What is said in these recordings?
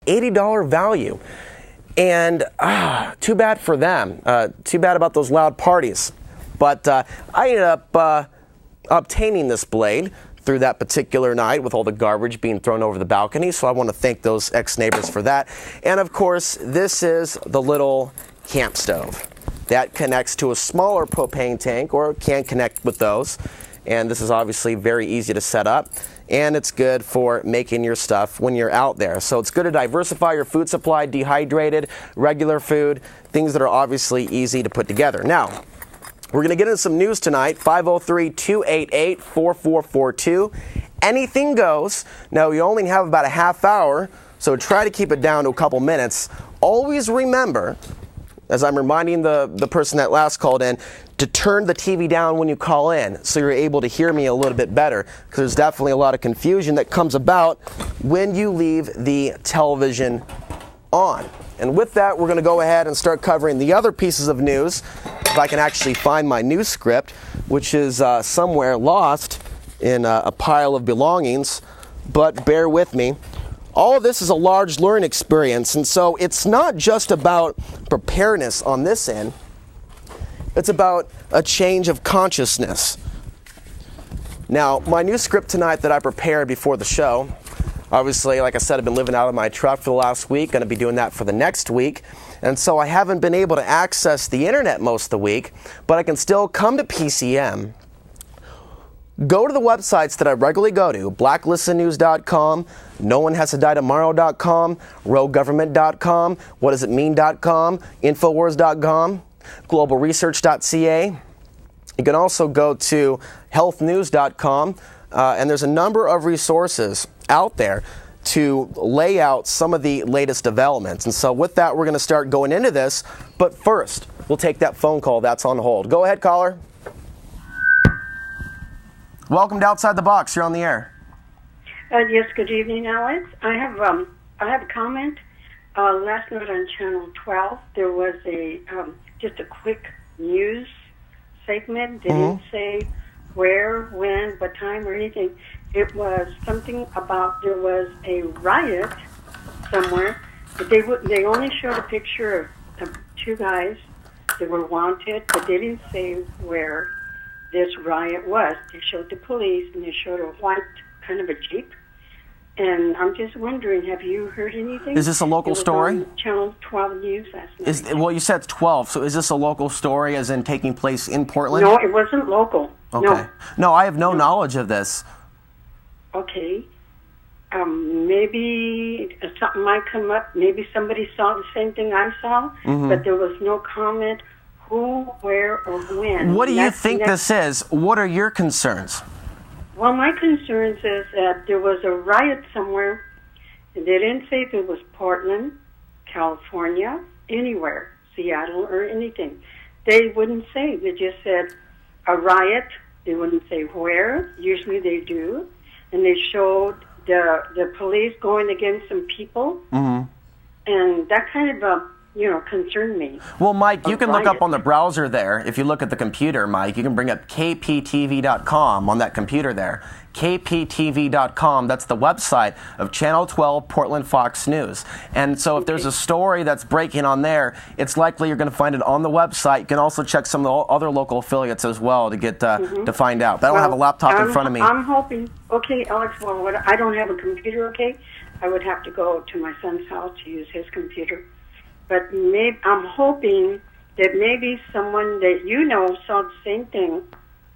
$80 value. And too bad for them. Too bad about those loud parties. But I ended up obtaining this blade through that particular night with all the garbage being thrown over the balcony. So I want to thank those ex-neighbors for that. And of course, this is the little camp stove that connects to a smaller propane tank, or can connect with those. And this is obviously very easy to set up. And it's good for making your stuff when you're out there. So it's good to diversify your food supply, dehydrated, regular food, things that are obviously easy to put together. Now, we're going to get into some news tonight. 503-288-4442. Anything goes. Now, we only have about a half hour, so try to keep it down to a couple minutes. Always remember, as I'm reminding the person that last called in, to turn the TV down when you call in so you're able to hear me a little bit better, because there's definitely a lot of confusion that comes about when you leave the television on. And with that, we're going to go ahead and start covering the other pieces of news. If I can actually find my news script, which is somewhere lost in a pile of belongings, but bear with me. All of this is a large learning experience, and so it's not just about preparedness on this end. It's about a change of consciousness. Now, my new script tonight that I prepared before the show, obviously, like I said, I've been living out of my truck for the last week, going to be doing that for the next week, and so I haven't been able to access the internet most of the week, but I can still come to PCM, go to the websites that I regularly go to, blacklistennews.com, noonehasadightomorrow.com, roguegovernment.com, whatdoesitmean.com, infowars.com, globalresearch.ca. You can also go to healthnews.com, and there's a number of resources out there to lay out some of the latest developments. And so with that, we're going to start going into this. But first, we'll take that phone call that's on hold. Go ahead, caller. Welcome to Outside the Box. You're on the air. Yes, good evening, Alex. I have a comment. Last night on Channel 12, there was just a quick news segment. They didn't say where, when, what time, or anything. It was something about there was a riot somewhere. But they only showed a picture of two guys that were wanted, but they didn't say where this riot was. They showed the police, and they showed a white kind of a Jeep. And I'm just wondering, have you heard anything? Is this a local story? On Channel 12 News last night. Well, you said it's 12, so is this a local story, as in taking place in Portland? No, it wasn't local. Okay. No, I have no knowledge of this. Okay. Maybe something might come up. Maybe somebody saw the same thing I saw, but there was no comment who, where, or when. What do you think this is? What are your concerns? Well, my concerns is that there was a riot somewhere, and they didn't say if it was Portland, California, anywhere, Seattle, or anything. They wouldn't say. They just said a riot. They wouldn't say where. Usually they do. And they showed the police going against some people. And that kind of concerned me. Well, Mike, you can look up on the browser there. If you look at the computer, Mike, you can bring up kptv.com on that computer there. kptv.com, that's the website of Channel 12 Portland Fox News. And so if there's a story that's breaking on there, it's likely you're going to find it on the website. You can also check some of the other local affiliates as well to get to find out. But I don't have a laptop in front of me. I'm hoping, okay, Alex, well, I don't have a computer, okay? I would have to go to my son's house to use his computer. But maybe I'm hoping that maybe someone that saw the same thing,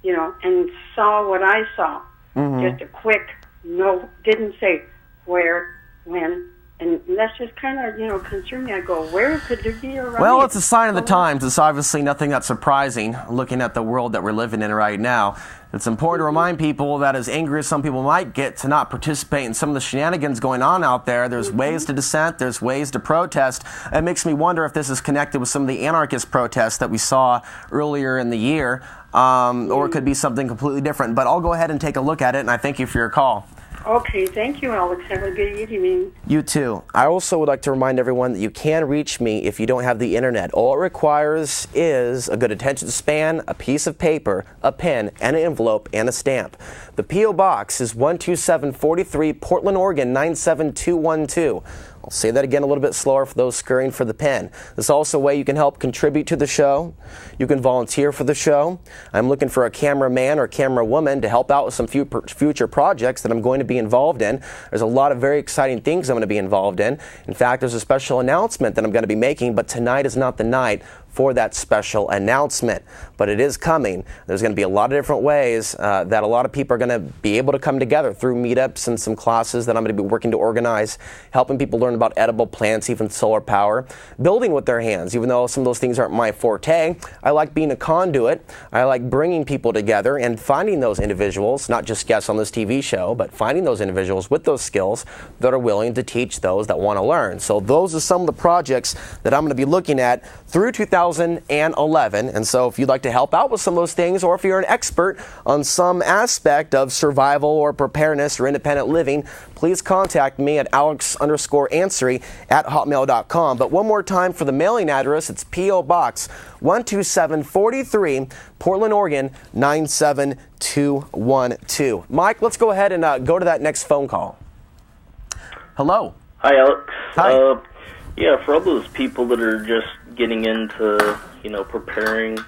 and saw what I saw. Just a quick no, didn't say where, when, and that's just kind of, concerned me. I go, where could there be a riot? Well, it's a sign of the times. It's obviously nothing that's surprising looking at the world that we're living in right now. It's important to remind people that as angry as some people might get to not participate in some of the shenanigans going on out there, there's ways to dissent, there's ways to protest. It makes me wonder if this is connected with some of the anarchist protests that we saw earlier in the year, or it could be something completely different. But I'll go ahead and take a look at it, and I thank you for your call. Okay, thank you, Alex. Have a good evening. You too. I also would like to remind everyone that you can reach me if you don't have the internet. All it requires is a good attention span, a piece of paper, a pen, and an envelope, and a stamp. The P.O. Box is 12743, Portland, Oregon 97212. I'll say that again a little bit slower for those scurrying for the pen. This is also a way you can help contribute to the show. You can volunteer for the show. I'm looking for a cameraman or camera woman to help out with some future projects that I'm going to be involved in. There's a lot of very exciting things I'm going to be involved in. In fact, there's a special announcement that I'm going to be making, but tonight is not the night for that special announcement, but it is coming. There's going to be a lot of different ways that a lot of people are going to be able to come together through meetups and some classes that I'm going to be working to organize, helping people learn about edible plants, even solar power, building with their hands. Even though some of those things aren't my forte, I like being a conduit. I like bringing people together and finding those individuals, not just guests on this TV show, but finding those individuals with those skills that are willing to teach those that want to learn. So those are some of the projects that I'm going to be looking at through 2011. And so if you'd like to help out with some of those things, or if you're an expert on some aspect of survival or preparedness or independent living, please contact me at alex_ansary@hotmail.com. But one more time for the mailing address, it's P.O. Box 12743, Portland, Oregon 97212. Mike, let's go ahead and go to that next phone call. Hello. Hi, Alex. Hi. Yeah, for all those people that are just getting into, preparing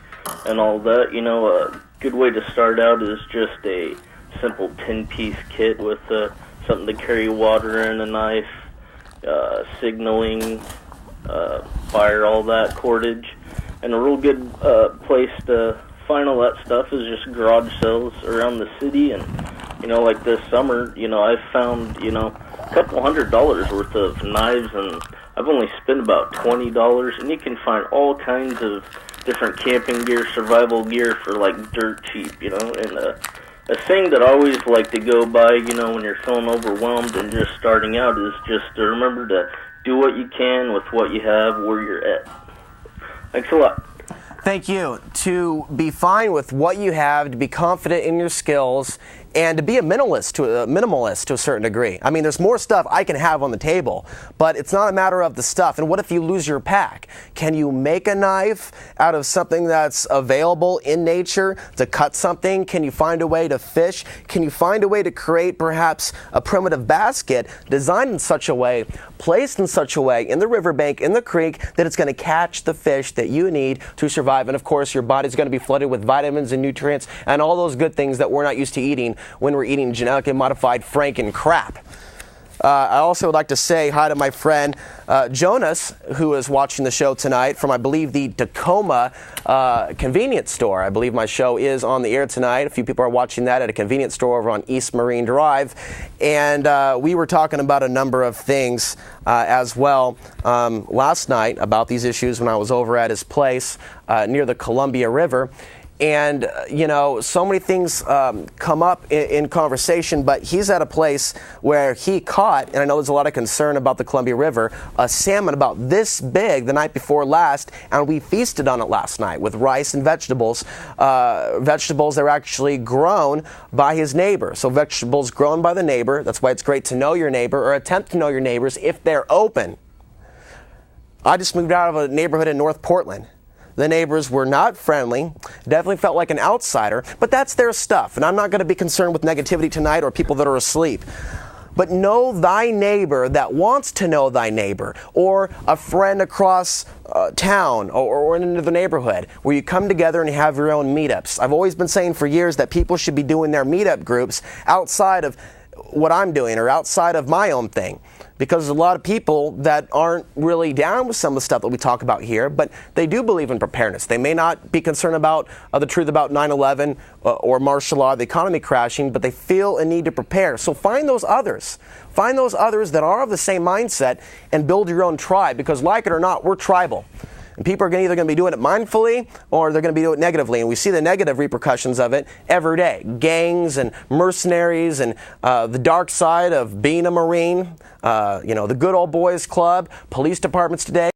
and all that, a good way to start out is just a simple 10-piece kit with something to carry water in, a knife, signaling, fire, all that, cordage. And a real good place to find all that stuff is just garage sales around the city. And, like this summer, I've found, a couple $100 worth of knives, and I've only spent about $20, and you can find all kinds of different camping gear, survival gear for like dirt cheap, and a thing that I always like to go by, when you're feeling overwhelmed and just starting out, is just to remember to do what you can with what you have where you're at. Thanks a lot. Thank you. To be fine with what you have, to be confident in your skills, and to be a minimalist to a certain degree. I mean, there's more stuff I can have on the table, but it's not a matter of the stuff. And what if you lose your pack? Can you make a knife out of something that's available in nature to cut something? Can you find a way to fish? Can you find a way to create perhaps a primitive basket designed in such a way, placed in such a way in the riverbank, in the creek, that it's going to catch the fish that you need to survive? And of course, your body's going to be flooded with vitamins and nutrients and all those good things that we're not used to eating when we're eating genetically modified Franken crap. I also would like to say hi to my friend Jonas, who is watching the show tonight from, I believe, the Tacoma convenience store. I believe my show is on the air tonight. A few people are watching that at a convenience store over on East Marine Drive. And we were talking about a number of things as well last night about these issues when I was over at his place near the Columbia River. And, so many things come up in conversation, but he's at a place where he caught, and I know there's a lot of concern about the Columbia River, a salmon about this big the night before last, and we feasted on it last night with rice and vegetables. Vegetables that are actually grown by his neighbor. So vegetables grown by the neighbor. That's why it's great to know your neighbor, or attempt to know your neighbors if they're open. I just moved out of a neighborhood in North Portland. The neighbors were not friendly, definitely felt like an outsider, but that's their stuff, and I'm not going to be concerned with negativity tonight or people that are asleep. But know thy neighbor that wants to know thy neighbor, or a friend across town or into the neighborhood, where you come together and you have your own meetups. I've always been saying for years that people should be doing their meetup groups outside of what I'm doing or outside of my own thing. Because there's a lot of people that aren't really down with some of the stuff that we talk about here, but they do believe in preparedness. They may not be concerned about the truth about 9/11 or martial law, the economy crashing, but they feel a need to prepare. So find those others. Find those others that are of the same mindset and build your own tribe, because like it or not, we're tribal. And people are either going to be doing it mindfully or they're going to be doing it negatively. And we see the negative repercussions of it every day. Gangs and mercenaries and the dark side of being a Marine, the good old boys club, police departments today.